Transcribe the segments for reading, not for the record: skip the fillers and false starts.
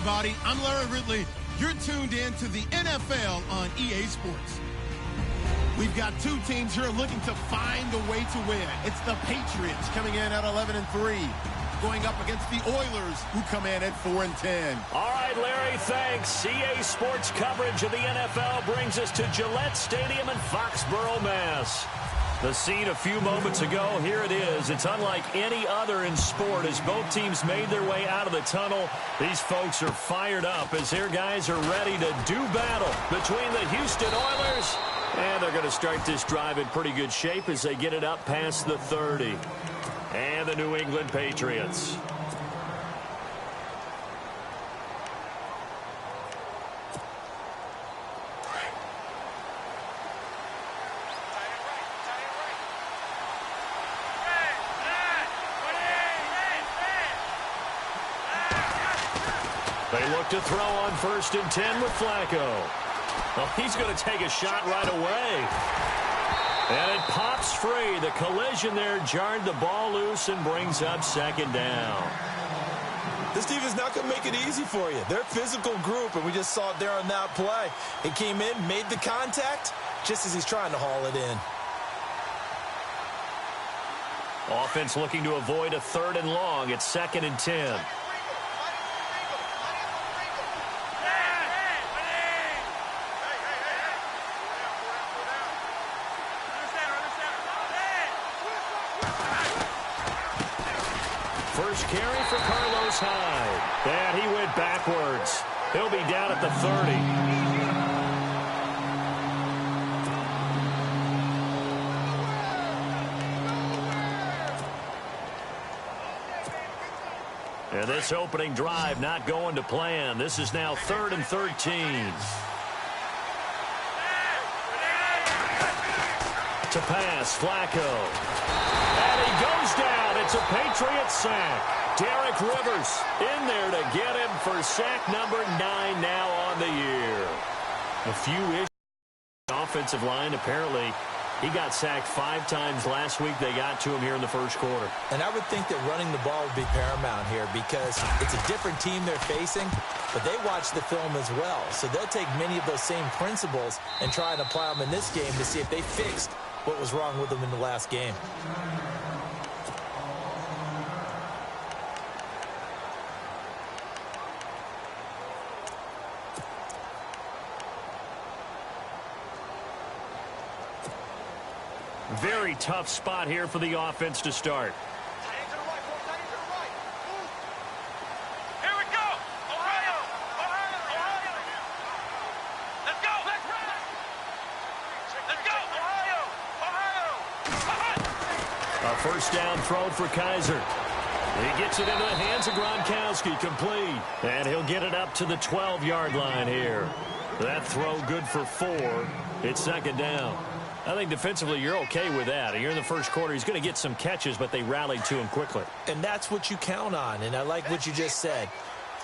everybody. I'm Larry Ridley. You're tuned in to the NFL on EA Sports. We've got two teams here looking to find a way to win. It's the Patriots coming in at 11-3, going up against the Oilers, who come in at 4-10. All right, Larry, thanks. EA Sports coverage of the NFL brings us to Gillette Stadium in Foxborough, Mass. The scene a few moments ago, here it is. It's unlike any other in sport as both teams made their way out of the tunnel. These folks are fired up as their guys are ready to do battle between the Houston Oilers. And they're going to start this drive in pretty good shape as they get it up past the 30. And the New England Patriots. They look to throw on 1st and 10 with Flacco. Oh, he's going to take a shot right away. And it pops free. The collision there jarred the ball loose and brings up 2nd down. This defense is not going to make it easy for you. They're a physical group, and we just saw it there on that play. It came in, made the contact, just as he's trying to haul it in. Offense looking to avoid a 3rd and long. It's 2nd and 10. First carry for Carlos Hyde. And he went backwards. He'll be down at the 30. And this opening drive not going to plan. This is now 3rd and 13. To pass, Flacco. And he goes down. It's a Patriot sack. Derek Rivers in there to get him for sack number 9 now on the year. A few issues. Offensive line, apparently, he got sacked 5 times last week. They got to him here in the first quarter. And I would think that running the ball would be paramount here because it's a different team they're facing, but they watch the film as well. So they'll take many of those same principles and try and apply them in this game to see if they fixed what was wrong with them in the last game. Very tough spot here for the offense to start. Here we go! Ohio! Ohio! Let's go! Let's go! Ohio! A first down throw for Kaiser. He gets it into the hands of Gronkowski, complete. And he'll get it up to the 12-yard line here. That throw good for 4. It's 2nd down. I think defensively you're okay with that. You're in the first quarter. He's going to get some catches, but they rallied to him quickly. And that's what you count on, and I like what you just said.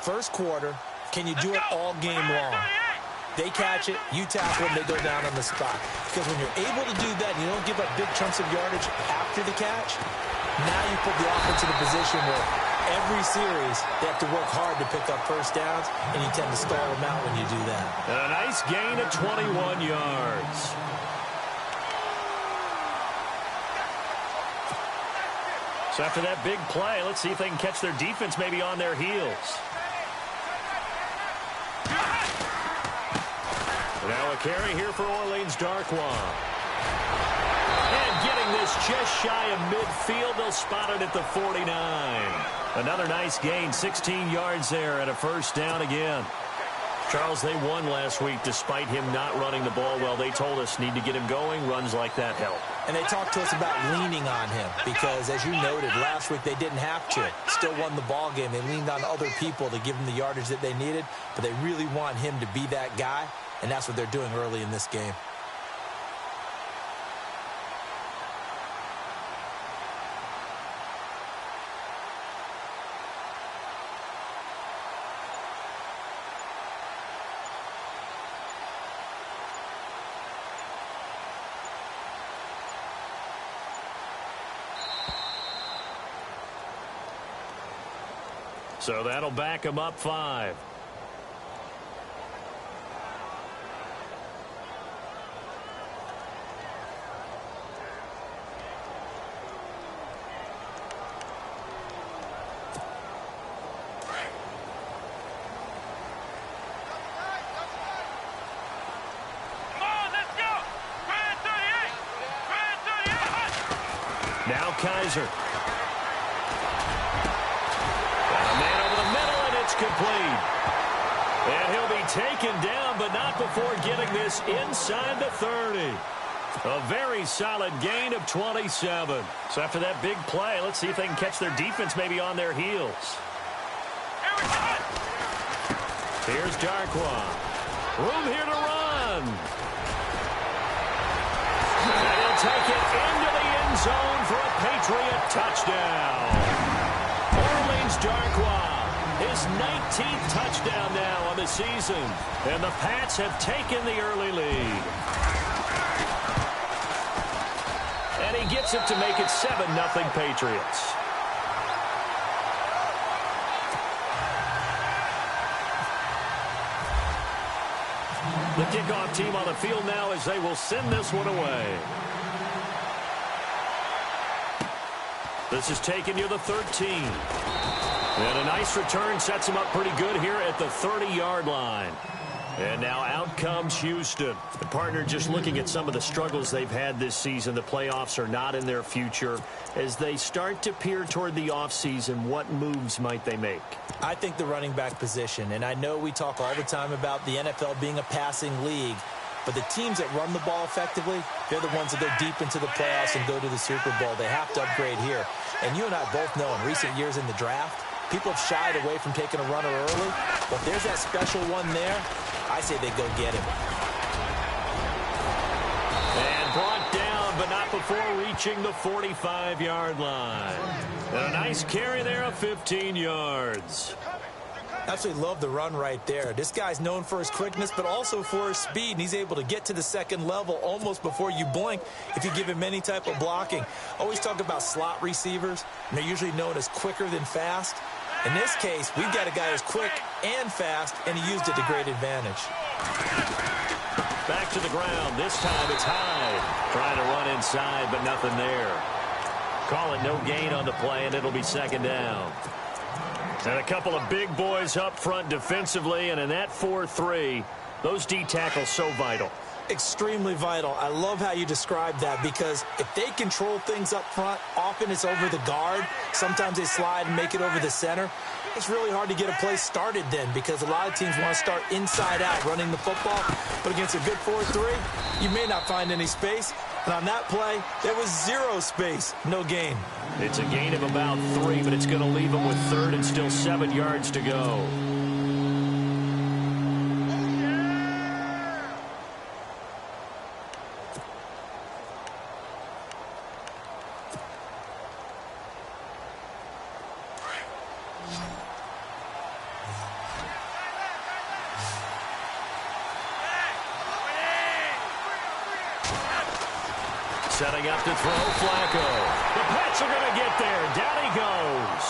First quarter, can you do it all game long? They catch it, you tackle them, they go down on the spot. Because when you're able to do that and you don't give up big chunks of yardage after the catch, now you put the offense in a position where every series they have to work hard to pick up first downs, and you tend to stall them out when you do that. And a nice gain of 21 yards. So after that big play, let's see if they can catch their defense maybe on their heels. Now a carry here for Orleans Darkwa. And getting this just shy of midfield, they'll spot it at the 49. Another nice gain, 16 yards there and a first down again. Charles, they won last week despite him not running the ball well. They told us need to get him going. Runs like that help. And they talked to us about leaning on him because, as you noted, last week they didn't have to. Still won the ball game. They leaned on other people to give them the yardage that they needed, but they really want him to be that guy, and that's what they're doing early in this game. So that'll back him up 5. Now Kaiser. Got a man over the middle, and it's complete. And he'll be taken down, but not before getting this inside the 30. A very solid gain of 27. So after that big play, let's see if they can catch their defense maybe on their heels. Here's Darkwa. Room here to run. And he'll take it into the end zone for a Patriot touchdown. Orleans Darkwa, his 19th touchdown now on the season. And the Pats have taken the early lead. And he gets it to make it 7-0 Patriots. The kickoff team on the field now as they will send this one away. This is taken near the 13. And a nice return sets him up pretty good here at the 30-yard line. And now out comes Houston. The partner just looking at some of the struggles they've had this season. The playoffs are not in their future. As they start to peer toward the offseason, what moves might they make? I think the running back position, and I know we talk all the time about the NFL being a passing league, but the teams that run the ball effectively, they're the ones that go deep into the playoffs and go to the Super Bowl. They have to upgrade here. And you and I both know in recent years in the draft, people have shied away from taking a runner early, but there's that special one there. I say they go get him. And brought down, but not before reaching the 45-yard line. And a nice carry there of 15 yards. Absolutely love the run right there. This guy's known for his quickness, but also for his speed, and he's able to get to the second level almost before you blink if you give him any type of blocking. Always talk about slot receivers, and they're usually known as quicker than fast. In this case, we've got a guy who's quick and fast, and he used it to great advantage. Back to the ground. This time it's Hyde. Trying to run inside, but nothing there. Call it no gain on the play, and it'll be second down. And a couple of big boys up front defensively, and in that 4-3, those D tackles so vital. Extremely vital. I love how you describe that, because if they control things up front, often it's over the guard. Sometimes they slide and make it over the center. It's really hard to get a play started then, because a lot of teams want to start inside out running the football. But against a good 4-3, you may not find any space. And on that play, there was zero space. No gain. It's a gain of about 3, but it's going to leave them with third and still 7 yards to go. Setting up to throw Flacco. The Pats are going to get there. Down he goes.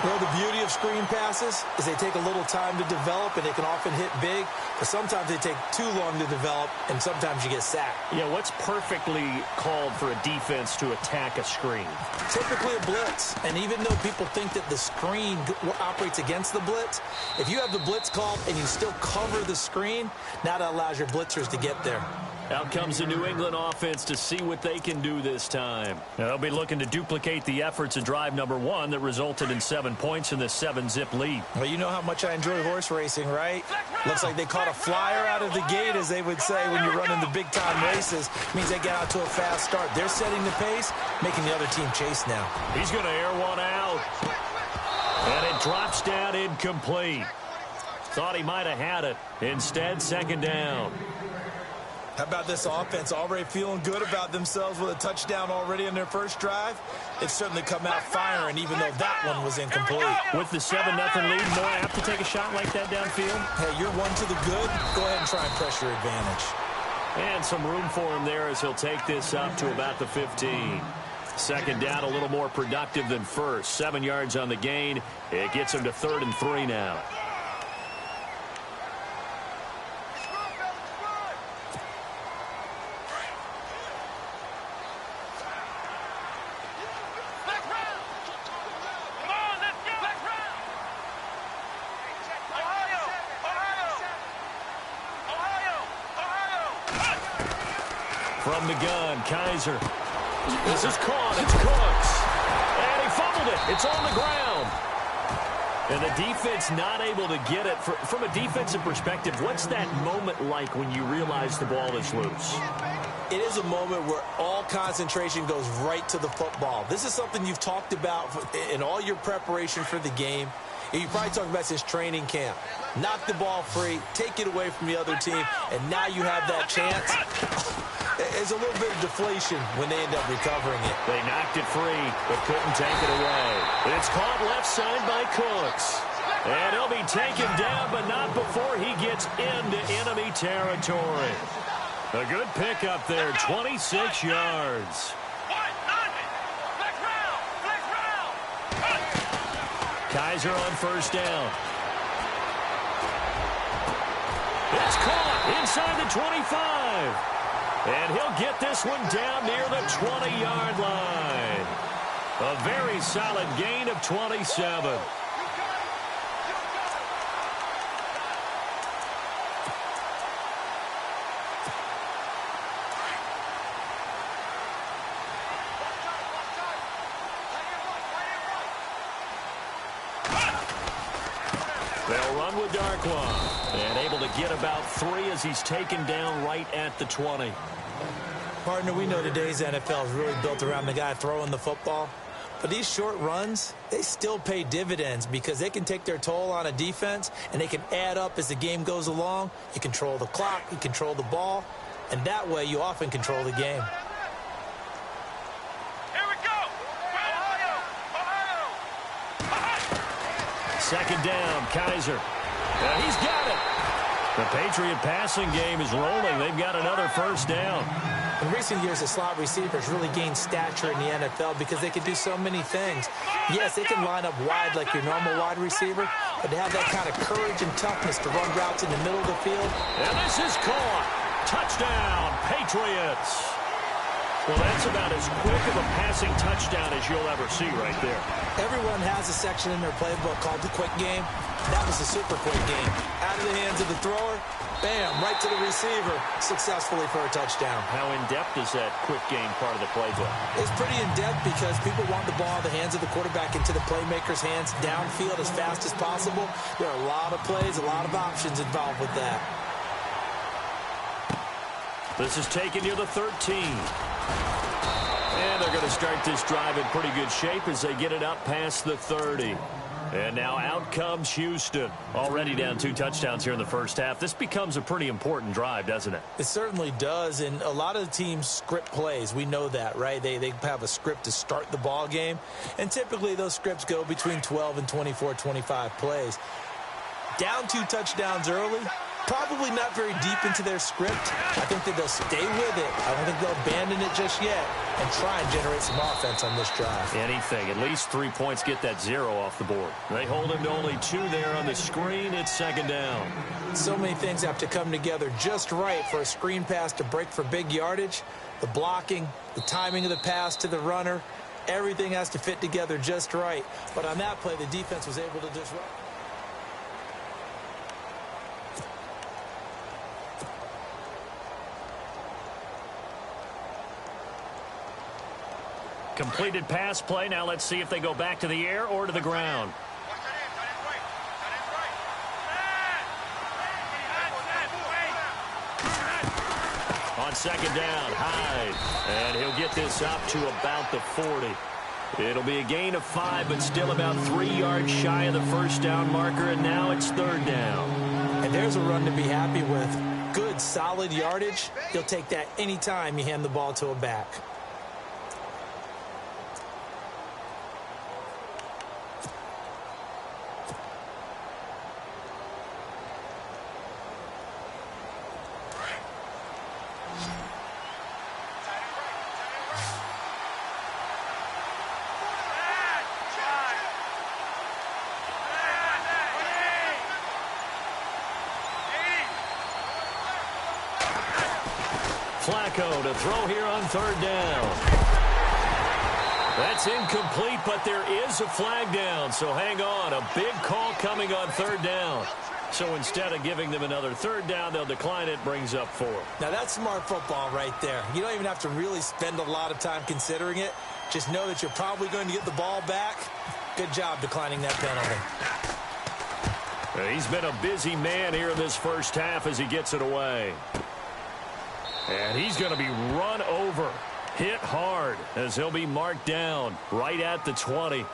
Well, the beauty of screen passes is they take a little time to develop, and they can often hit big, but sometimes they take too long to develop, and sometimes you get sacked. Yeah, what's perfectly called for a defense to attack a screen? Typically a blitz, and even though people think that the screen operates against the blitz, if you have the blitz called and you still cover the screen, now that allows your blitzers to get there. Out comes the New England offense to see what they can do this time. Now, they'll be looking to duplicate the efforts of drive number 1 that resulted in 7 points in the 7-zip lead. Well, you know how much I enjoy horse racing, right? Looks like they caught a flyer out of the gate, as they would say when you're running the big-time races. Means they get out to a fast start. They're setting the pace, making the other team chase now. He's going to air one out. And it drops down incomplete. Thought he might have had it. Instead, second down. How about this offense already feeling good about themselves with a touchdown already in their first drive? They've certainly come out firing, even though that one was incomplete. With the 7-0 lead, more apt to take a shot like that downfield? Hey, you're one to the good. Go ahead and try and press your advantage. And some room for him there as he'll take this up to about the 15. Second down, a little more productive than first. 7 yards on the gain. It gets him to 3rd and 3 now. From the gun, Kaiser. This is caught. It's Cooks. And he fumbled it. It's on the ground. And the defense not able to get it. From a defensive perspective, what's that moment like when you realize the ball is loose? It is a moment where all concentration goes right to the football. This is something you've talked about in all your preparation for the game. And you probably talked about since training camp. Knock the ball free, take it away from the other team, and now you have that chance. There's a little bit of deflation when they end up recovering it. They knocked it free, but couldn't take it away. It's caught left side by Cooks. And he'll be taken down, but not before he gets into enemy territory. A good pickup there, 26 yards. Kaiser on first down. It's caught inside the 25. And he'll get this one down near the 20-yard line. A very solid gain of 27. They'll run with Darkwa. And able to get about 3 as he's taken down right at the 20. Partner, we know today's NFL is really built around the guy throwing the football. But these short runs, they still pay dividends because they can take their toll on a defense and they can add up as the game goes along. You control the clock, you control the ball, and that way you often control the game. Here we go! Second down, Kaiser. He's got it. The Patriot passing game is rolling. They've got another first down. In recent years, the slot receivers really gained stature in the NFL because they can do so many things. Yes, they can line up wide like your normal wide receiver, but they have that kind of courage and toughness to run routes in the middle of the field. And this is caught. Touchdown, Patriots. Well, that's about as quick of a passing touchdown as you'll ever see right there. Everyone has a section in their playbook called the quick game. That was the super quick game. Out of the hands of the thrower, bam, right to the receiver, successfully for a touchdown. How in-depth is that quick game part of the playbook? It's pretty in-depth because people want the ball in the hands of the quarterback into the playmaker's hands downfield as fast as possible. There are a lot of plays, a lot of options involved with that. This is taken near the 13. And they're going to start this drive in pretty good shape as they get it up past the 30. And now out comes Houston. Already down 2 touchdowns here in the first half. This becomes a pretty important drive, doesn't it? It certainly does, and a lot of the teams script plays. We know that, right? They have a script to start the ball game, and typically those scripts go between 12 and 24, 25 plays. Down 2 touchdowns early, probably not very deep into their script. I think that they'll stay with it. I don't think they'll abandon it just yet and try and generate some offense on this drive. Anything. At least 3 points, get that 0 off the board. They hold him to only 2 there on the screen. It's second down. So many things have to come together just right for a screen pass to break for big yardage. The blocking, the timing of the pass to the runner, everything has to fit together just right. But on that play, the defense was able to disrupt. Completed pass play. Now let's see if they go back to the air or to the ground. On second down, Hyde. And he'll get this up to about the 40. It'll be a gain of 5, but still about 3 yards shy of the first down marker, and now it's third down. And there's a run to be happy with. Good, solid yardage. He'll take that anytime you hand the ball to a back. Flacco to throw here on third down. That's incomplete, but there is a flag down, so hang on. A big call coming on third down. So instead of giving them another third down, they'll decline it, brings up 4. Now, that's smart football right there. You don't even have to really spend a lot of time considering it. Just know that you're probably going to get the ball back. Good job declining that penalty. He's been a busy man here in this first half as he gets it away. And he's going to be run over, hit hard, as he'll be marked down right at the 20.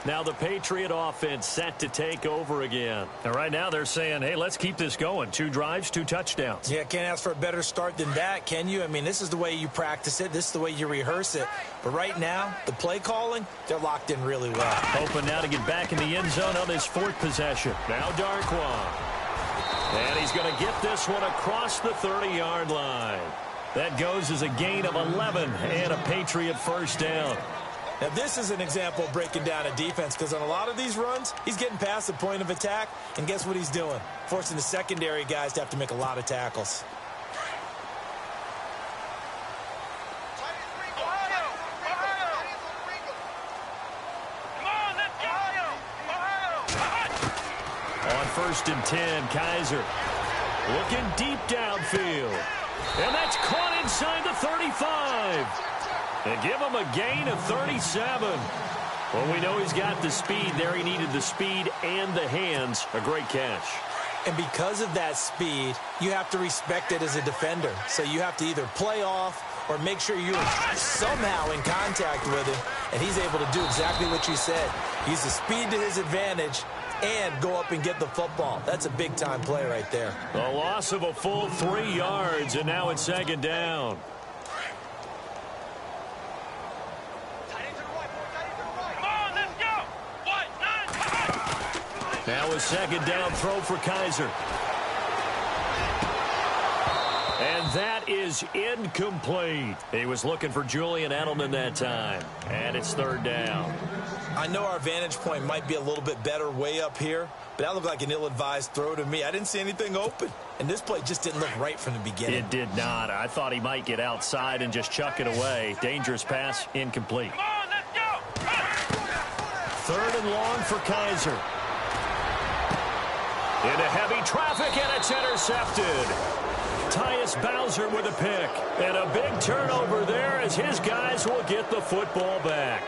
Now the Patriot offense set to take over again. And right now they're saying, hey, let's keep this going. 2 drives, 2 touchdowns. Yeah, can't ask for a better start than that, can you? I mean, this is the way you practice it. This is the way you rehearse it. But right now, the play calling, they're locked in really well. Hoping now to get back in the end zone on his 4th possession. Now Darquan. And he's going to get this one across the 30-yard line. That goes as a gain of 11 and a Patriot first down. Now, this is an example of breaking down a defense because on a lot of these runs, he's getting past the point of attack, and guess what he's doing? Forcing the secondary guys to have to make a lot of tackles. On 1st and 10, Kaiser looking deep downfield. And that's caught inside the 35. And give him a gain of 37. Well, we know he's got the speed there. He needed the speed and the hands. A great catch. And because of that speed, you have to respect it as a defender. So you have to either play off or make sure you're somehow in contact with him. And he's able to do exactly what you said. Use the speed to his advantage and go up and get the football. That's a big-time play right there. The loss of a full 3 yards, and now it's 2nd down. Now a 2nd down throw for Kaiser. And that is incomplete. He was looking for Julian Edelman that time. And it's 3rd down. I know our vantage point might be a little bit better way up here, but that looked like an ill-advised throw to me. I didn't see anything open. And this play just didn't look right from the beginning. It did not. I thought he might get outside and just chuck it away. Dangerous pass, incomplete. Come on, let's go! 3rd and long for Kaiser. Into heavy traffic, and it's intercepted. Tyus Bowser with a pick. And a big turnover there as his guys will get the football back.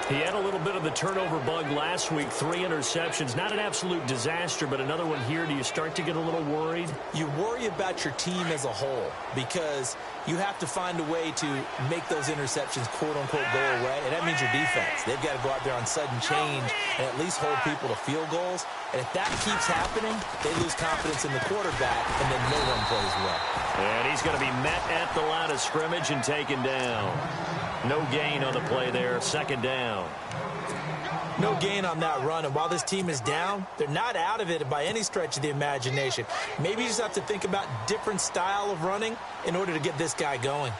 He had a little bit of the turnover bug last week. 3 interceptions. Not an absolute disaster, but another one here. Do you start to get a little worried? You worry about your team as a whole because you have to find a way to make those interceptions, quote-unquote, go away. And that means your defense. They've got to go out there on sudden change and at least hold people to field goals. And if that keeps happening, they lose confidence in the quarterback, and then no one plays well. And he's going to be met at the line of scrimmage and taken down. No gain on the play there. 2nd down. No gain on that run, and while this team is down, they're not out of it by any stretch of the imagination. Maybe you just have to think about different style of running in order to get this guy going.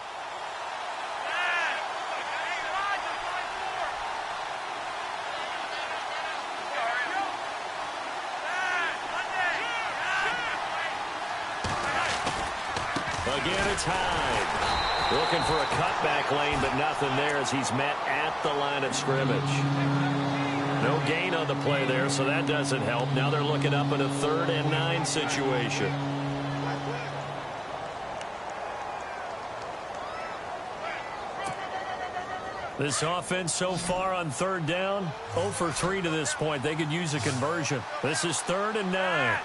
Again, it's Hyde. Looking for a cutback lane, but nothing there as he's met at the line of scrimmage. No gain on the play there, so that doesn't help. Now they're looking up at a 3rd and 9 situation. This offense so far on 3rd down, 0 for 3 to this point. They could use a conversion. This is 3rd and 9.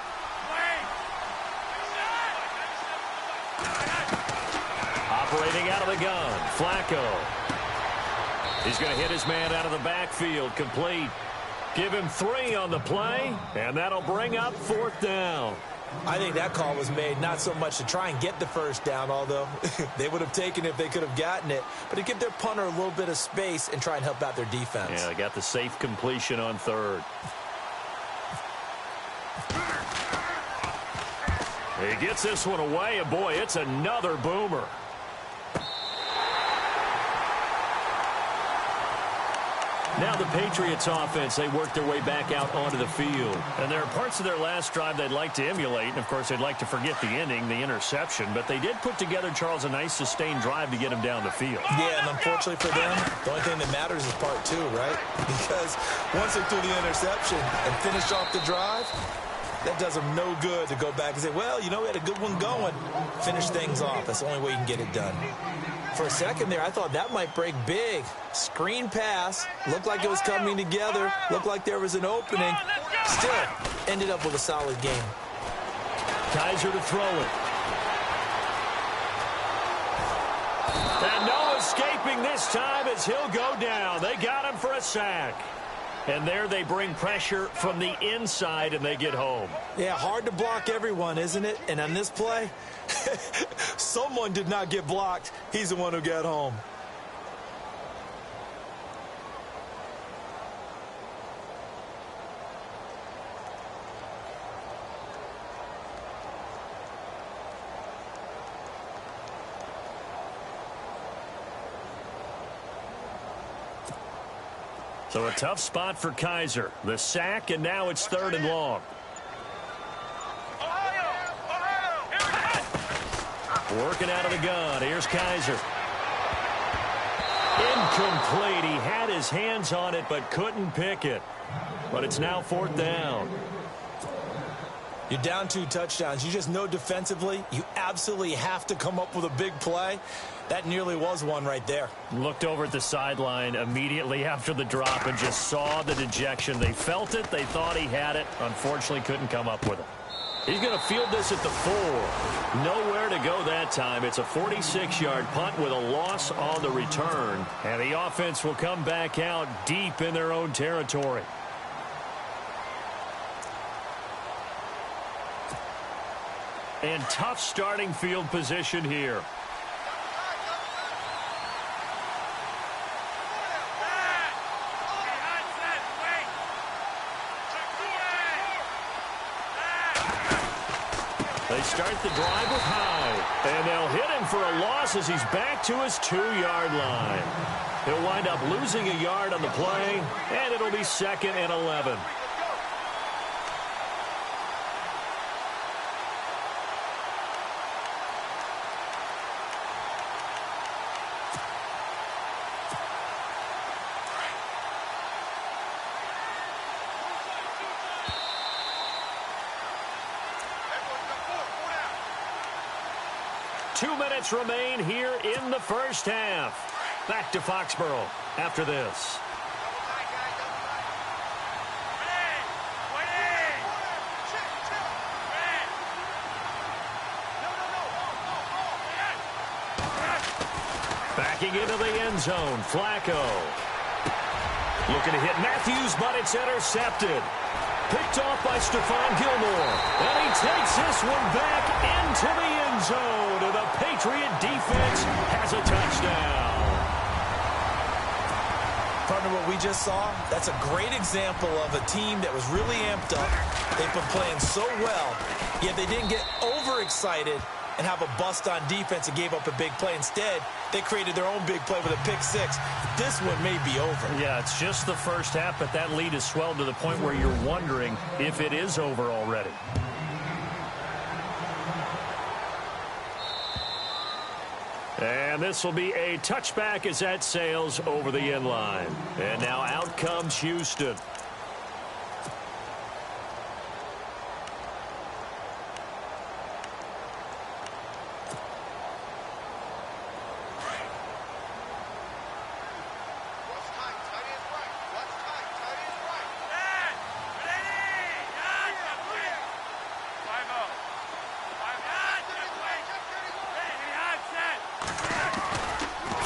Operating out of the gun, Flacco. He's going to hit his man out of the backfield, complete. Give him 3 on the play, and that'll bring up 4th down. I think that call was made not so much to try and get the first down, although they would have taken it if they could have gotten it, but to give their punter a little bit of space and try and help out their defense. Yeah, they got the safe completion on 3rd. He gets this one away, and boy, it's another boomer. Now the Patriots offense, they work their way back out onto the field. And there are parts of their last drive they'd like to emulate. And, of course, they'd like to forget the ending, the interception. But they did put together, Charles, a nice sustained drive to get him down the field. Yeah, and unfortunately for them, the only thing that matters is part 2, right? Because once they threw the interception and finished off the drive, That does him no good to go back and say, well, you know, we had a good one going. Finish things off. That's the only way you can get it done. For a second there, I thought that might break big. Screen pass. Looked like it was coming together. Looked like there was an opening. Still, ended up with a solid game. Kaiser to throw it. And no escaping this time as he'll go down. They got him for a sack. And there they bring pressure from the inside, and they get home. Yeah, hard to block everyone, isn't it? And on this play, someone did not get blocked. He's the one who got home. So a tough spot for Kaiser. The sack, and now it's 3rd and long. Working out of the gun. Here's Kaiser. Incomplete. He had his hands on it but couldn't pick it. But it's now 4th down. You're down 2 touchdowns. You just know defensively you absolutely have to come up with a big play. That nearly was one right there. Looked over at the sideline immediately after the drop and just saw the dejection. They felt it. They thought he had it. Unfortunately, couldn't come up with it. He's going to field this at the 4. Nowhere to go that time. It's a 46-yard punt with a loss on the return. And the offense will come back out deep in their own territory. And tough starting field position here. They start the drive with Hyde, and they'll hit him for a loss as he's back to his 2-yard line. He'll wind up losing a yard on the play, and it'll be 2nd and 11. Remain here in the first half. Back to Foxborough after this. Backing into the end zone, Flacco. Looking to hit Matthews, but it's intercepted. Picked off by Stephon Gilmore. And he takes this one back into the end zone. And the Patriot defense has a touchdown. Partner, what we just saw, that's a great example of a team that was really amped up. They've been playing so well, yet they didn't get overexcited and have a bust on defense and gave up a big play. Instead, they created their own big play with a pick 6. This one may be over. Yeah, it's just the first half, but that lead has swelled to the point where you're wondering if it is over already. And this will be a touchback as that sails over the end line. And now out comes Houston.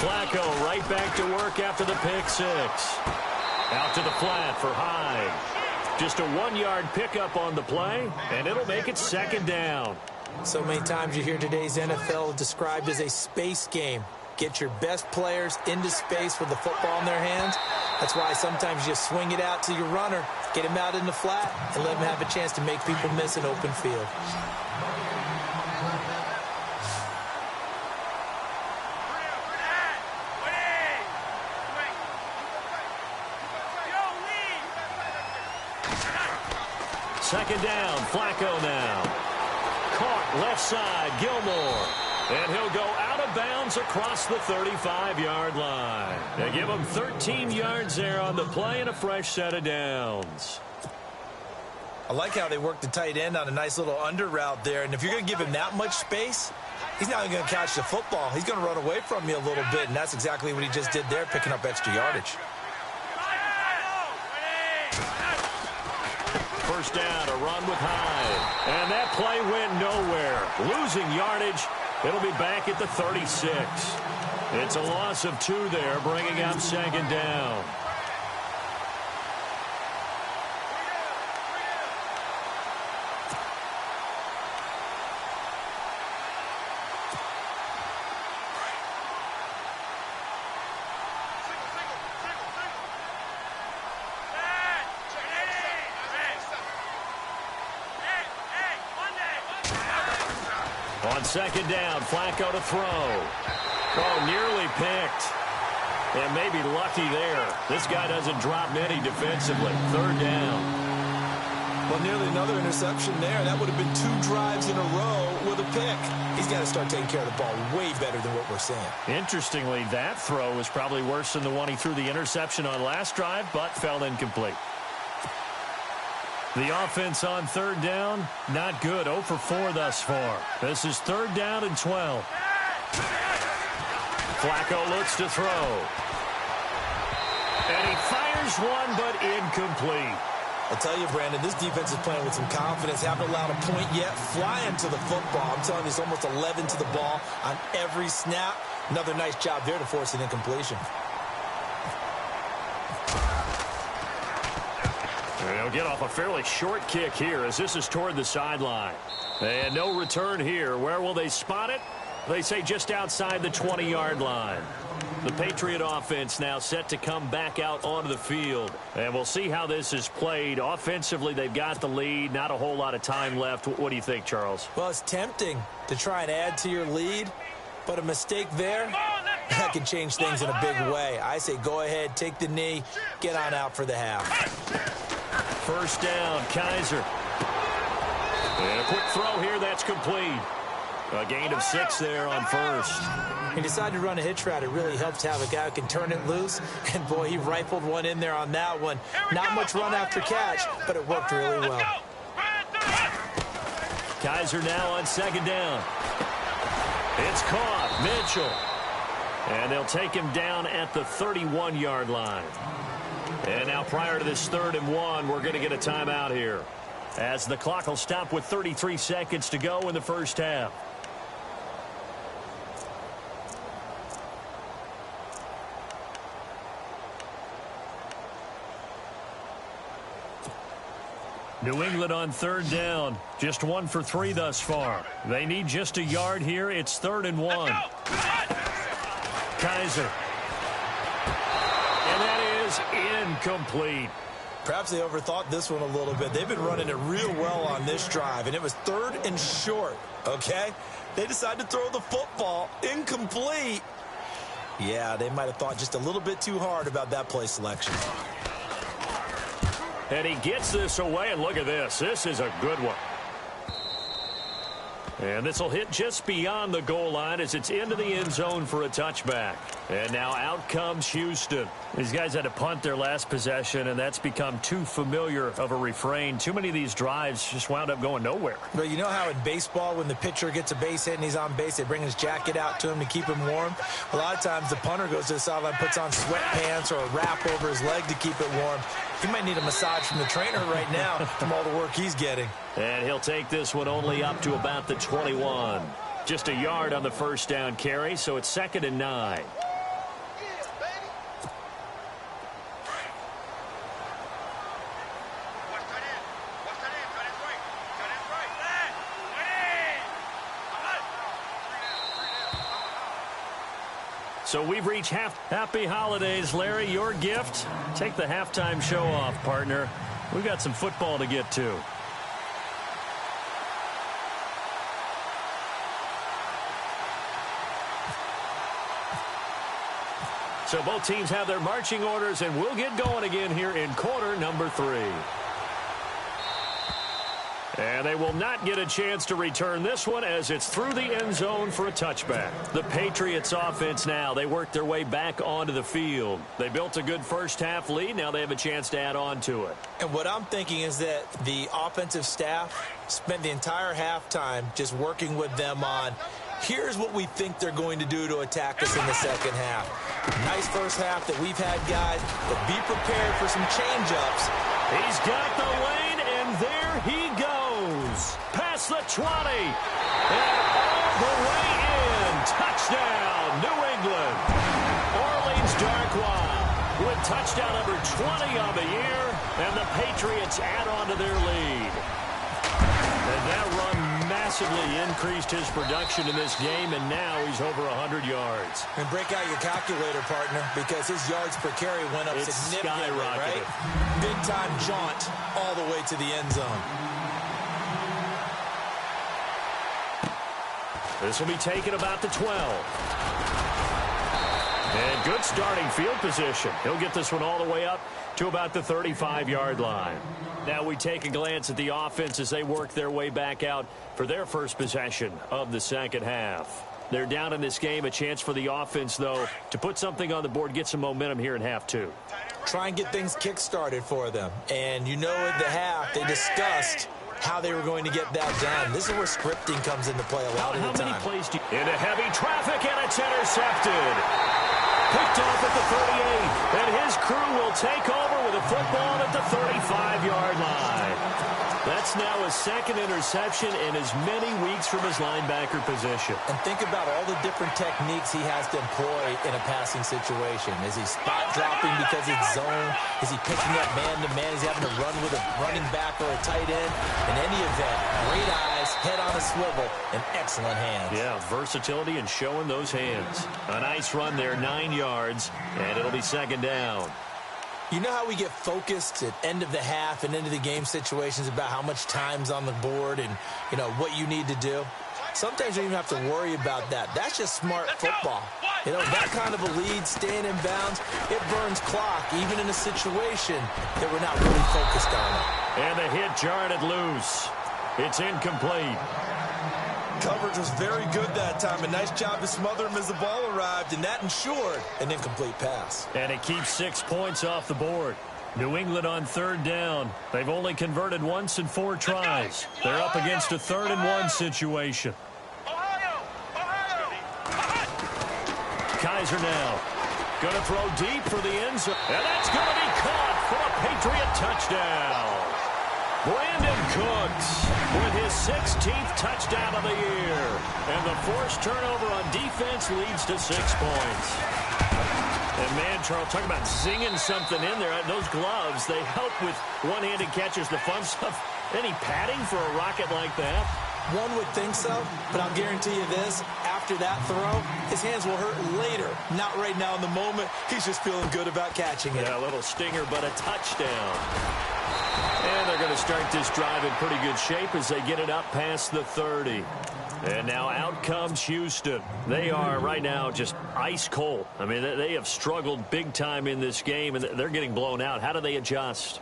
Flacco right back to work after the pick 6. Out to the flat for Hyde. Just a 1-yard pickup on the play, and it'll make it 2nd down. So many times you hear today's NFL described as a space game. Get your best players into space with the football in their hands. That's why sometimes you swing it out to your runner, get him out in the flat, and let him have a chance to make people miss an open field. Second down, Flacco now. Caught left side, Gilmore. And he'll go out of bounds across the 35-yard line. They give him 13 yards there on the play and a fresh set of downs. I like how they work the tight end on a nice little under route there. And if you're going to give him that much space, he's not even going to catch the football. He's going to run away from you a little bit, and that's exactly what he just did there, picking up extra yardage. First down, a run with Hyde. And that play went nowhere. Losing yardage. It'll be back at the 36. It's a loss of 2 there, bringing up second down. On second down, Flacco to throw. Oh, nearly picked. And maybe lucky there. This guy doesn't drop many defensively. Third down. Well, nearly another interception there. That would have been 2 drives in a row with a pick. He's got to start taking care of the ball way better than what we're seeing. Interestingly, that throw was probably worse than the one he threw the interception on last drive, but fell incomplete. The offense on third down, not good. 0 for 4 thus far. This is third down and 12. Flacco looks to throw. And he fires one, but incomplete. I'll tell you, Brandon, this defense is playing with some confidence. Haven't allowed a point yet. Flying to the football. I'm telling you, it's almost 11 to the ball on every snap. Another nice job there to force an incompletion. They'll get off a fairly short kick here as this is toward the sideline. And no return here. Where will they spot it? They say just outside the 20-yard line. The Patriot offense now set to come back out onto the field. And we'll see how this is played. Offensively, they've got the lead. Not a whole lot of time left. What do you think, Charles? Well, it's tempting to try and add to your lead, but a mistake there, that can change things in a big way. I say go ahead, take the knee, get on out for the half. First down, Kaiser. And a quick throw here, that's complete. A gain of 6 there on first. He decided to run a hitch route. It really helps to have a guy who can turn it loose. And, boy, he rifled one in there on that one. Not much run after catch, but it worked really well. Kaiser now on second down. It's caught. Mitchell. And they'll take him down at the 31-yard line. And now prior to this 3rd and 1, we're going to get a timeout here, as the clock will stop with 33 seconds to go in the first half. New England on third down. Just 1 for 3 thus far. They need just a yard here. It's 3rd and 1. Kaiser. And that is incomplete. Perhaps they overthought this one a little bit. They've been running it real well on this drive, and it was 3rd and short, okay? They decided to throw the football incomplete. Yeah, they might have thought just a little bit too hard about that play selection. And he gets this away, and look at this. This is a good one. And this will hit just beyond the goal line as it's into the end zone for a touchback. And now out comes Houston. These guys had to punt their last possession, and that's become too familiar of a refrain. Too many of these drives just wound up going nowhere. But you know how in baseball, when the pitcher gets a base hit and he's on base, they bring his jacket out to him to keep him warm? A lot of times the punter goes to the sideline, puts on sweatpants or a wrap over his leg to keep it warm. He might need a massage from the trainer right now from all the work he's getting. And he'll take this one only up to about the 21. Just a yard on the first down carry, so it's 2nd and 9. So we've reached happy holidays. Larry, your gift? Take the halftime show off, partner. We've got some football to get to. So both teams have their marching orders, and we'll get going again here in quarter number 3. And they will not get a chance to return this one as it's through the end zone for a touchback. The Patriots offense now, they work their way back onto the field. They built a good first-half lead. Now they have a chance to add on to it. And what I'm thinking is that the offensive staff spent the entire halftime just working with them on, here's what we think they're going to do to attack us in the second half. Nice first half that we've had, guys, but be prepared for some change-ups. He's got the lane, and there he goes. Past the 20, and all the way in. Touchdown, New England. Orleans Darkwa with touchdown number 20 on the year, and the Patriots add on to their lead. And that run massively increased his production in this game, and now he's over 100 yards. And break out your calculator, partner, because his yards per carry went up significantly, right? Big-time jaunt all the way to the end zone. This will be taken about the 12. And good starting field position. He'll get this one all the way up to about the 35-yard line. Now we take a glance at the offense as they work their way back out for their first possession of the second half. They're down in this game. A chance for the offense, though, to put something on the board, get some momentum here in half two. Try and get things kick-started for them. And you know at the half they discussed how they were going to get that done. This is where scripting comes into play a lot of the time. How many plays do you... Into heavy traffic, and it's intercepted. Picked off at the 38, and his crew will take over with a football at the 35-yard line. That's now his second interception in as many weeks from his linebacker position. And think about all the different techniques he has to employ in a passing situation. Is he spot dropping because it's zone? Is he picking up man-to-man? Is he having to run with a running back or a tight end? In any event, great eyes, head on a swivel, and excellent hands. Yeah, versatility and showing those hands. A nice run there, 9 yards, and it'll be second down. You know how we get focused at end of the half and into the game situations about how much time's on the board and, you know, what you need to do? Sometimes you don't even have to worry about that. That's just smart football. You know, that kind of a lead, staying in bounds, it burns clock, even in a situation that we're not really focused on it. And the hit jarred it loose. It's incomplete. Coverage was very good that time. A nice job to smother him as the ball arrived, and that ensured an incomplete pass. And it keeps 6 points off the board. New England on third down. They've only converted once in 4 tries. They're up against a 3rd-and-1 situation. Kaiser now. Going to throw deep for the end zone. And that's going to be caught for a Patriot touchdown. Brandon Cooks with his 16th touchdown of the year. And the forced turnover on defense leads to 6 points. And man, Charles, talk about zinging something in there. Those gloves, they help with one-handed catches, the fun stuff. Any padding for a rocket like that? One would think so, but I'll guarantee you this. After that throw, his hands will hurt later. Not right now in the moment. He's just feeling good about catching it. Yeah, a little stinger, but a touchdown. And they're going to start this drive in pretty good shape as they get it up past the 30. And now out comes Houston. They are right now just ice cold. I mean, they have struggled big time in this game, and they're getting blown out. How do they adjust?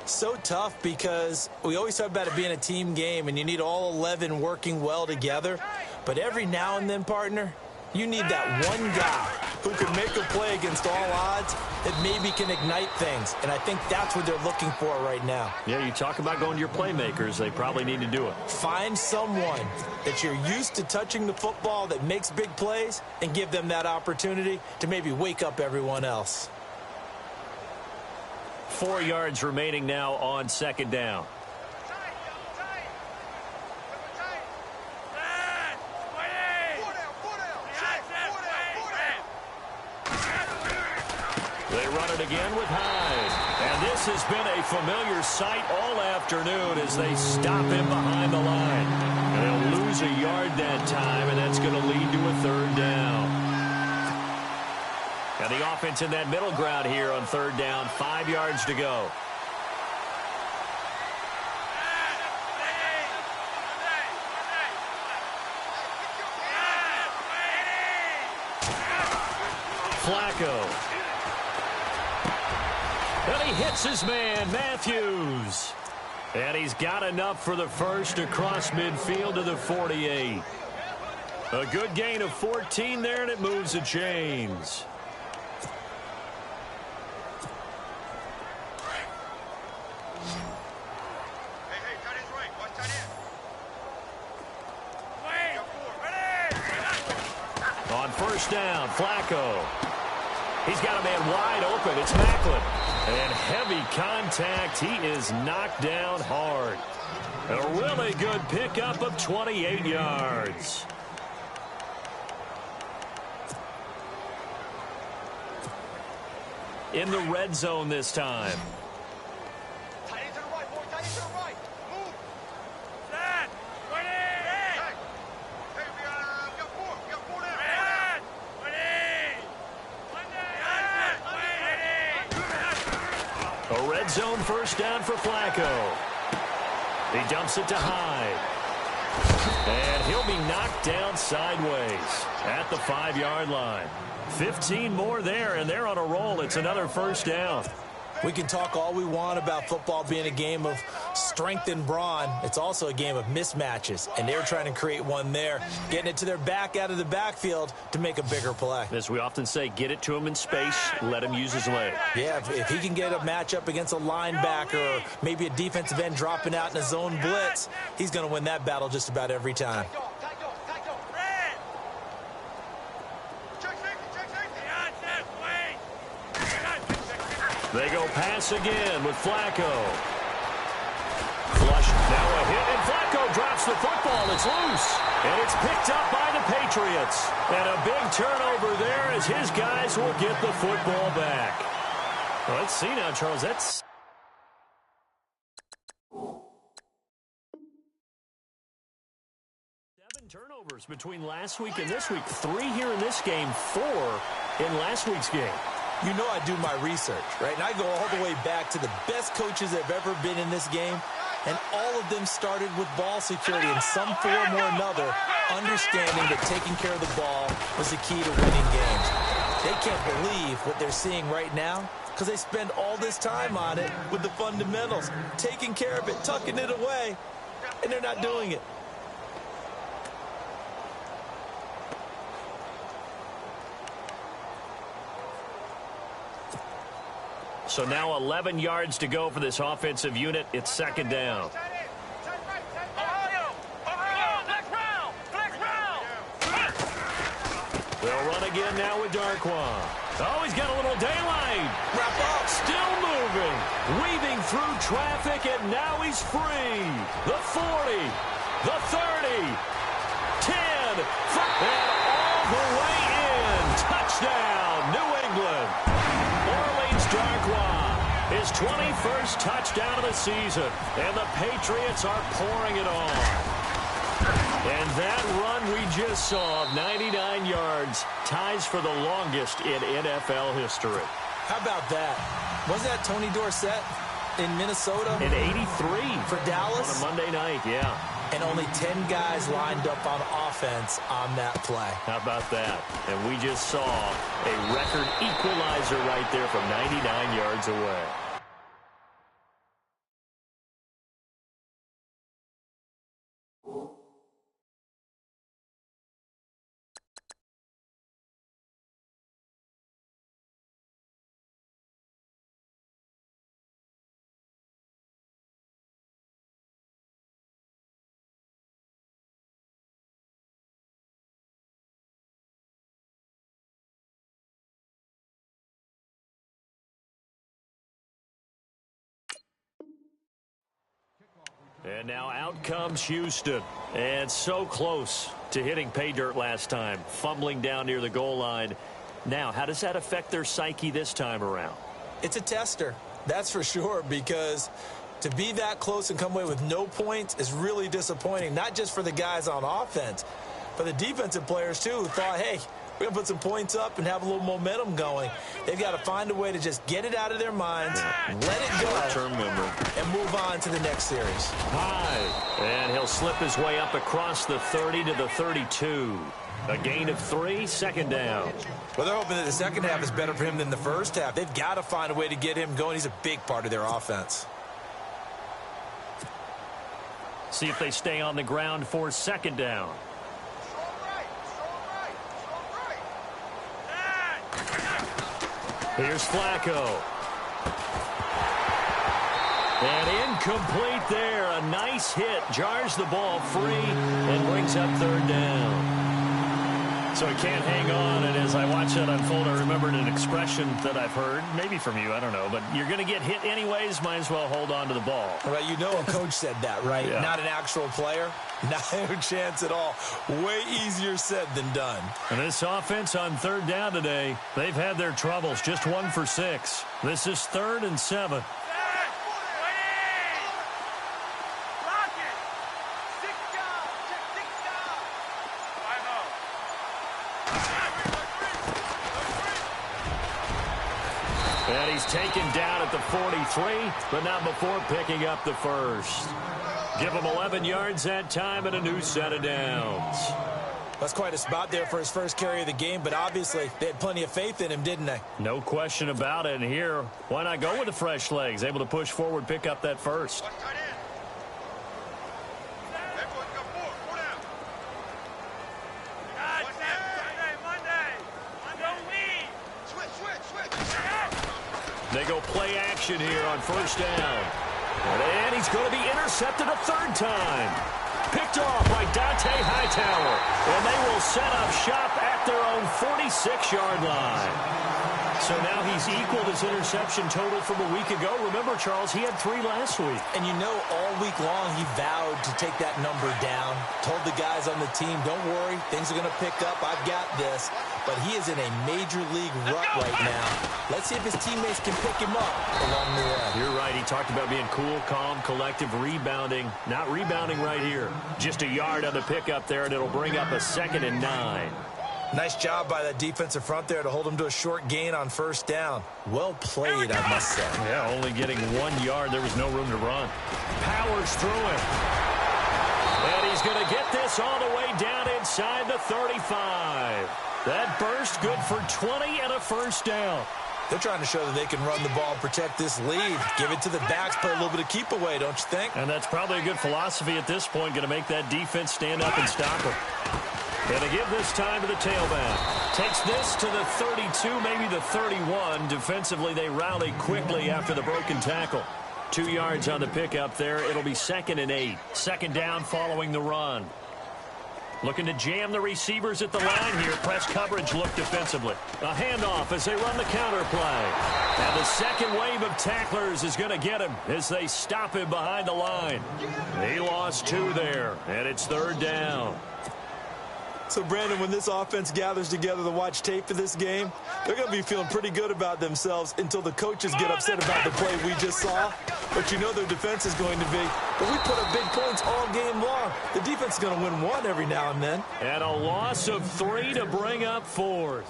So tough because we always talk about it being a team game, and you need all 11 working well together. But every now and then, partner, you need that one guy who can make a play against all odds that maybe can ignite things. And I think that's what they're looking for right now. Yeah, you talk about going to your playmakers. They probably need to do it. Find someone that you're used to touching the football that makes big plays and give them that opportunity to maybe wake up everyone else. 4 yards remaining now on second down. They run it again with Hyde. And this has been a familiar sight all afternoon as they stop him behind the line. And they'll lose a yard that time, and that's going to lead to a 3rd down. And the offense in that middle ground here on 3rd down, 5 yards to go. Flacco. And he hits his man, Matthews. And he's got enough for the first across midfield to the 48. A good gain of 14 there, and it moves the chains. On first down, Flacco. He's got a man wide open. It's Macklin. And heavy contact. He is knocked down hard. A really good pickup of 28 yards. In the red zone this time. A red zone first down for Flacco. He dumps it to Hyde. And he'll be knocked down sideways at the 5-yard line. 15 more there, and they're on a roll. It's another first down. We can talk all we want about football being a game of strength and brawn. It's also a game of mismatches, and they're trying to create one there, getting it to their back out of the backfield to make a bigger play. As we often say, get it to him in space, let him use his leg. Yeah, if he can get a matchup against a linebacker or maybe a defensive end dropping out in a zone blitz, he's going to win that battle just about every time. They go pass again with Flacco. Flush, now a hit, and Flacco drops the football. It's loose, and it's picked up by the Patriots. And a big turnover there as his guys will get the football back. Well, let's see now, Charles. That's 7 turnovers between last week and this week. 3 here in this game, 4 in last week's game. You know I do my research, right? And I go all the way back to the best coaches that have ever been in this game, and all of them started with ball security in some form or another, understanding that taking care of the ball was the key to winning games. They can't believe what they're seeing right now because they spend all this time on it with the fundamentals, taking care of it, tucking it away, and they're not doing it. So now 11 yards to go for this offensive unit. It's second down. They'll run again now with Darquan. Oh, he's got a little daylight. Wrap up. Still moving. Weaving through traffic, and now he's free. The 40. The 30. 10. And all the way in. Touchdown, New England. Darquan, his 21st touchdown of the season, and the Patriots are pouring it on. And that run we just saw of 99 yards ties for the longest in NFL history. How about that? Wasn't that Tony Dorsett in Minnesota? In 83. For Dallas? On a Monday night, yeah. And only 10 guys lined up on offense on that play. How about that? And we just saw a record equalizer right there from 99 yards away. And now out comes Houston. And so close to hitting pay dirt last time. Fumbling down near the goal line. Now, how does that affect their psyche this time around? It's a tester, that's for sure, because to be that close and come away with no points is really disappointing, not just for the guys on offense, but the defensive players, too, who thought, hey, we're going to put some points up and have a little momentum going. They've got to find a way to just get it out of their minds, let it go, and move on to the next series. High. And he'll slip his way up across the 30 to the 32. A gain of 3, second down. Well, they're hoping that the second half is better for him than the first half. They've got to find a way to get him going. He's a big part of their offense. See if they stay on the ground for second down. Here's Flacco. And incomplete there. A nice hit. Jars the ball free and brings up third down. So he can't hang on, and as I watch that unfold, I remembered an expression that I've heard, maybe from you, I don't know, but you're going to get hit anyways, might as well hold on to the ball. Well, you know a coach said that, right? Yeah. Not an actual player. No chance at all. Way easier said than done. And this offense on third down today, they've had their troubles, just 1 for 6. This is 3rd and 7. And he's taken down at the 43, but not before picking up the first. Give him 11 yards that time and a new set of downs. That's quite a spot there for his first carry of the game, but obviously they had plenty of faith in him, didn't they? No question about it. And here, why not go with the fresh legs? Able to push forward, pick up that first. They go play action here on first down. And he's going to be intercepted a third time. Picked off by Dante Hightower. And they will set up shop at their own 46-yard line. So now he's equaled his interception total from a week ago. Remember, Charles, he had 3 last week. And you know, all week long he vowed to take that number down. Told the guys on the team, don't worry, things are going to pick up. I've got this. But he is in a major league rut right now. Let's see if his teammates can pick him up along the way. You're right. He talked about being cool, calm, collective, rebounding. Not rebounding right here. Just a yard on the pickup there, and it'll bring up a 2nd and 9. Nice job by that defensive front there to hold him to a short gain on first down. Well played, I must say. Yeah, only getting 1 yard. There was no room to run. Powers through him. And he's going to get this all the way down inside the 35. That burst good for 20 and a first down. They're trying to show that they can run the ball and protect this lead. Give it to the backs, play a little bit of keep away, don't you think? And that's probably a good philosophy at this point. Going to make that defense stand up and stop him. Going to give this time to the tailback. Takes this to the 32, maybe the 31. Defensively, they rally quickly after the broken tackle. 2 yards on the pickup there. It'll be 2nd and 8. Second down following the run. Looking to jam the receivers at the line here. Press coverage look defensively. A handoff as they run the counter play. And the second wave of tacklers is going to get him as they stop him behind the line. He lost 2 there, and it's 3rd down. So, Brandon, when this offense gathers together to watch tape for this game, they're going to be feeling pretty good about themselves until the coaches get upset about the play we just saw. But you know their defense is going to be, but we put up big points all game long. The defense is going to win 1 every now and then. And a loss of 3 to bring up 4th.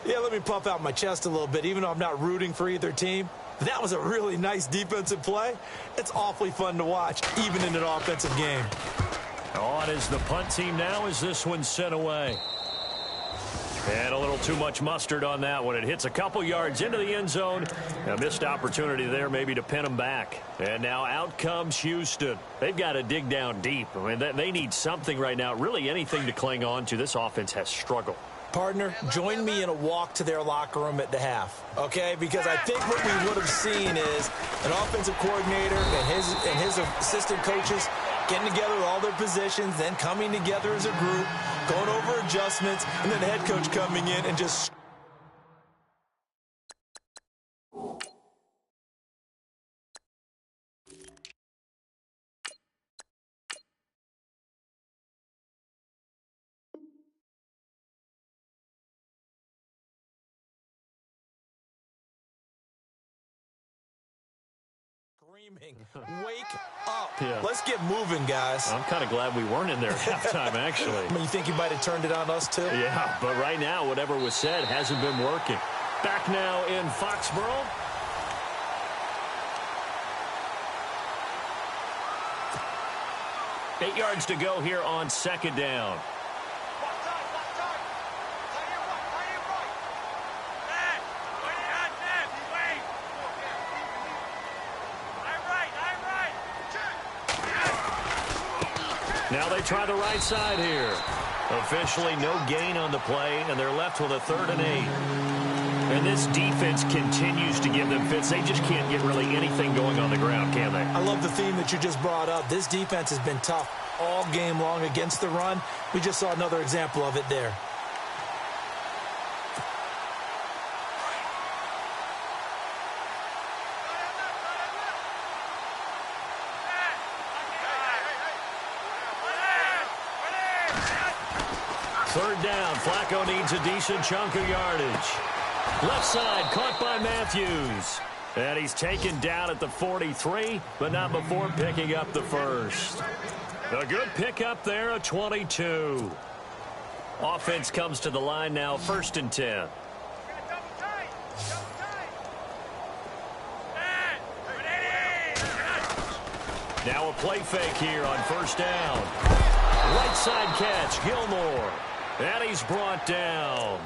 Yeah, let me puff out my chest a little bit, even though I'm not rooting for either team. That was a really nice defensive play. It's awfully fun to watch, even in an offensive game. On is the punt team now as this one's sent away. And a little too much mustard on that one. It hits a couple yards into the end zone. A missed opportunity there maybe to pin them back. And now out comes Houston. They've got to dig down deep. I mean, they need something right now, really anything to cling on to. This offense has struggled. Partner, join me in a walk to their locker room at the half, okay? Because I think what we would have seen is an offensive coordinator and his assistant coaches getting together with all their positions, then coming together as a group, going over adjustments, and then the head coach coming in and just... screaming, wake up. Yeah. Let's get moving, guys. I'm kind of glad we weren't in there at halftime, actually. I mean, you think you might have turned it on us, too? Yeah, but right now, whatever was said hasn't been working. Back now in Foxborough. Eight yards to go here on second down. Now they try the right side here. Officially no gain on the play, and they're left with a 3rd and 8. And this defense continues to give them fits. They just can't get really anything going on the ground, can they? I love the theme that you just brought up. This defense has been tough all game long against the run. We just saw another example of it there. Third down. Flacco needs a decent chunk of yardage. Left side caught by Matthews. And he's taken down at the 43, but not before picking up the first. A good pickup there, a 22. Offense comes to the line now, 1st and 10. Now a play fake here on 1st down. Right side catch, Gilmore. And he's brought down.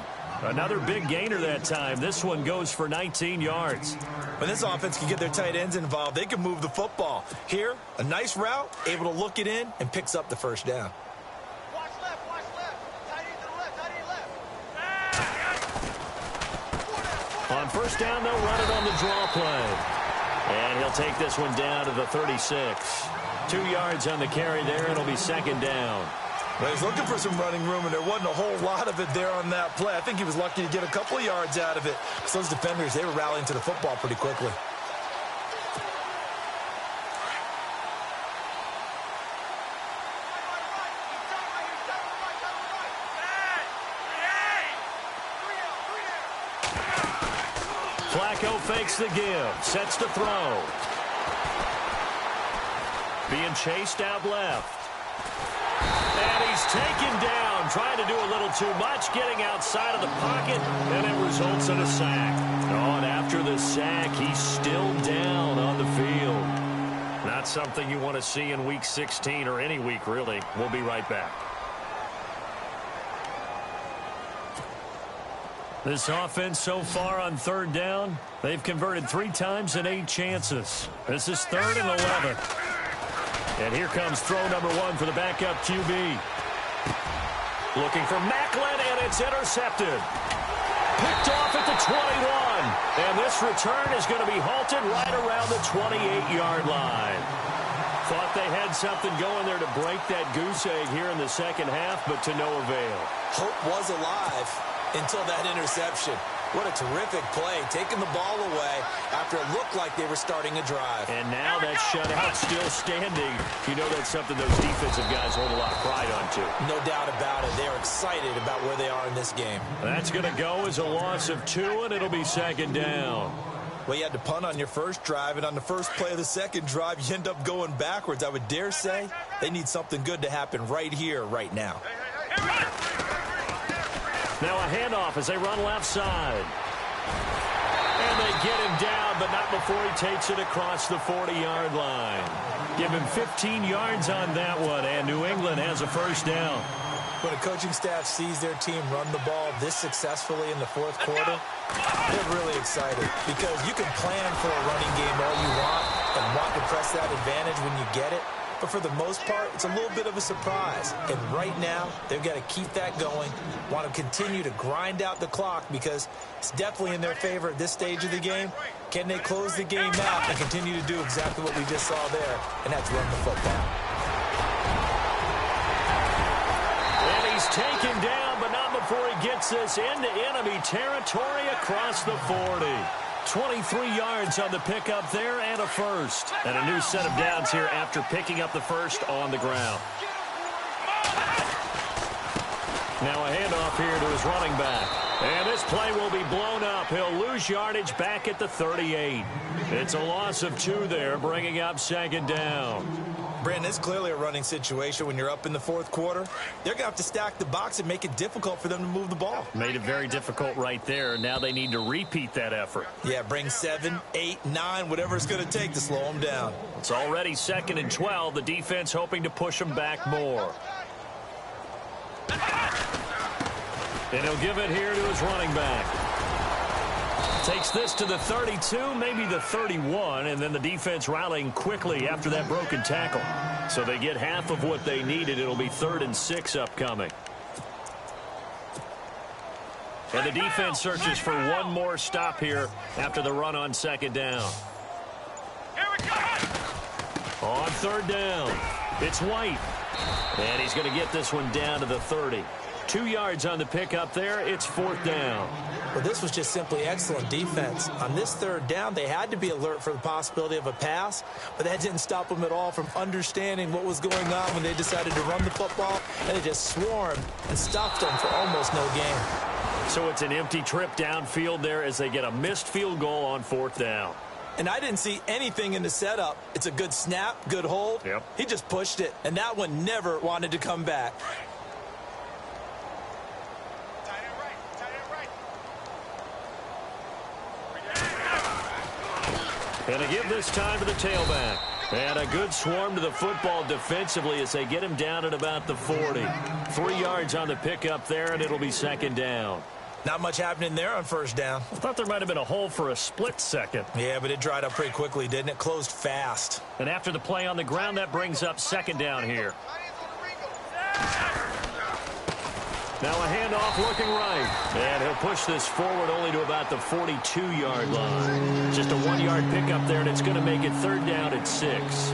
Another big gainer that time. This one goes for 19 yards. When this offense can get their tight ends involved, they can move the football. Here, a nice route, able to look it in, and picks up the 1st down. Watch left, watch left. Tight end to the left, tight end left. On 1st down, they'll run it on the draw play. And he'll take this one down to the 36. 2 yards on the carry there. It'll be 2nd down. Well, he's looking for some running room, and there wasn't a whole lot of it there on that play. I think he was lucky to get a couple of yards out of it. Because those defenders, they were rallying to the football pretty quickly. Flacco fakes the give, sets to throw. Being chased out left. And he's taken down, trying to do a little too much, getting outside of the pocket, and it results in a sack. Oh, and after the sack, he's still down on the field. Not something you want to see in Week 16 or any week, really. We'll be right back. This offense so far on 3rd down, they've converted 3 times in 8 chances. This is 3rd and 11. And here comes throw number 1 for the backup QB. Looking for Macklin, and it's intercepted. Picked off at the 21. And this return is going to be halted right around the 28-yard line. Thought they had something going there to break that goose egg here in the 2nd half, but to no avail. Hope was alive until that interception. What a terrific play, taking the ball away after it looked like they were starting a drive. And now that shutout still standing. You know that's something those defensive guys hold a lot of pride on, too. No doubt about it. They're excited about where they are in this game. That's going to go as a loss of 2, and it'll be 2nd down. Well, you had to punt on your first drive, and on the first play of the 2nd drive, you end up going backwards. I would dare say they need something good to happen right here, right now. Now a handoff as they run left side. And they get him down, but not before he takes it across the 40-yard line. Give him 15 yards on that one, and New England has a 1st down. When a coaching staff sees their team run the ball this successfully in the 4th quarter, they're really excited because you can plan for a running game all you want and want to press that advantage when you get it. But for the most part, it's a little bit of a surprise. And right now, they've got to keep that going, want to continue to grind out the clock because it's definitely in their favor at this stage of the game. Can they close the game out and continue to do exactly what we just saw there, and that's run the football. And he's taken down, but not before he gets this into enemy territory across the 40. 23 yards on the pickup there and a 1st. And a new set of downs here after picking up the 1st on the ground. Now a handoff here to his running back. And this play will be blown up. He'll lose yardage back at the 38. It's a loss of 2 there, bringing up 2nd down. Brandon, it's clearly a running situation when you're up in the 4th quarter. They're going to have to stack the box and make it difficult for them to move the ball. Made it very difficult right there. Now they need to repeat that effort. Yeah, bring 7, 8, 9, whatever it's going to take to slow them down. It's already 2nd and 12. The defense hoping to push them back more. And he'll give it here to his running back. Takes this to the 32, maybe the 31, and then the defense rallying quickly after that broken tackle. So they get half of what they needed. It'll be 3rd and 6 upcoming. And the defense searches for one more stop here after the run on 2nd down. On 3rd down, it's White. And he's going to get this one down to the 30. 2 yards on the pickup there. It's 4th down. Well, this was just simply excellent defense. On this 3rd down, they had to be alert for the possibility of a pass, but that didn't stop them at all from understanding what was going on when they decided to run the football, and they just swarmed and stopped them for almost no gain. So it's an empty trip downfield there as they get a missed field goal on 4th down. And I didn't see anything in the setup. It's a good snap, good hold. Yep. He just pushed it, and that one never wanted to come back. And they give this time to the tailback. And a good swarm to the football defensively as they get him down at about the 40. 3 yards on the pickup there, and it'll be 2nd down. Not much happening there on 1st down. I thought there might have been a hole for a split second. Yeah, but it dried up pretty quickly, didn't it? Closed fast. And after the play on the ground, that brings up 2nd down here. Now a handoff looking right. And he'll push this forward only to about the 42-yard line. Just a 1-yard pickup there, and it's going to make it 3rd down at 6.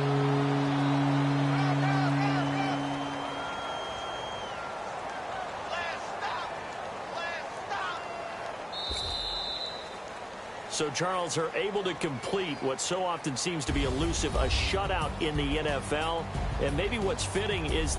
So Charles are able to complete what so often seems to be elusive, a shutout in the NFL. And maybe what's fitting is